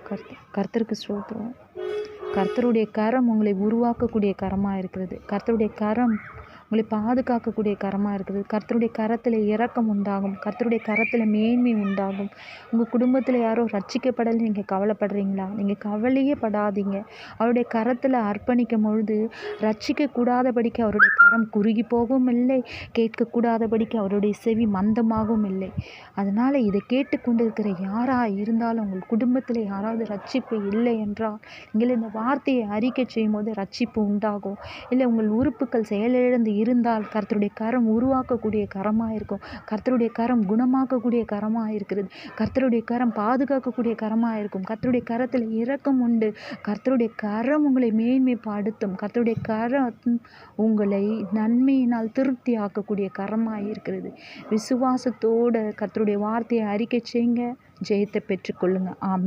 கர்த்தருக்கு ஸ்தோத்திரம். கர்த்தருடைய கரம் உங்களை உருவாக்கக்கூடிய கரமாக இருக்கிறது. கர்த்தருடைய கரம் உங்களை பாதுகாக்கக்கூடிய கரமாக இருக்குது. கர்த்தருடைய கரத்தில் இரக்கம் உண்டாகும். கர்த்தருடைய கரத்தில் மேன்மை உண்டாகும். உங்கள் குடும்பத்தில் யாரோ ரட்சிக்கப்படலை நீங்கள் கவலைப்படுறீங்களா? நீங்கள் கவலையே படாதீங்க. அவருடைய கரத்தில் அர்ப்பணிக்கும் பொழுது ரட்சிக்கக்கூடாதபடிக்கு அவருடைய கரம் குறுகி போகவும் இல்லை, கேட்கக்கூடாதபடிக்கு அவருடைய செவி மந்தமாகவும் இல்லை. அதனால் இதை கேட்டுக்கொண்டு இருக்கிற யாராக இருந்தாலும் உங்கள் குடும்பத்தில் யாராவது ரட்சிப்பு இல்லை என்றால் நீங்கள் இந்த வார்த்தையை அறிக்கை செய்யும் போது ரட்சிப்பு உண்டாகும். இல்லை உங்கள் உறுப்புகள் செயலிழந்து இருந்தால் கர்த்தருடைய கரம் உருவாக்கக்கூடிய கரமாக இருக்கும். கர்த்தருடைய கரம் குணமாக்கக்கூடிய கரமாக இருக்கிறது. கர்த்தருடைய கரம் பாதுகாக்கக்கூடிய கரமாக இருக்கும். கர்த்தருடைய கரத்தில் இரக்கம் உண்டு. கர்த்தருடைய கரம் உங்களை மேன்மைப்படுத்தும். கர்த்தருடைய கரம் உங்களை நன்மையினால் திருப்தி ஆக்கக்கூடிய கரமாக இருக்கிறது. விசுவாசத்தோடு கர்த்தருடைய வார்த்தையை அறிக்கை செய்யுங்க, ஜெயத்தை பெற்றுக்கொள்ளுங்க. ஆமென்.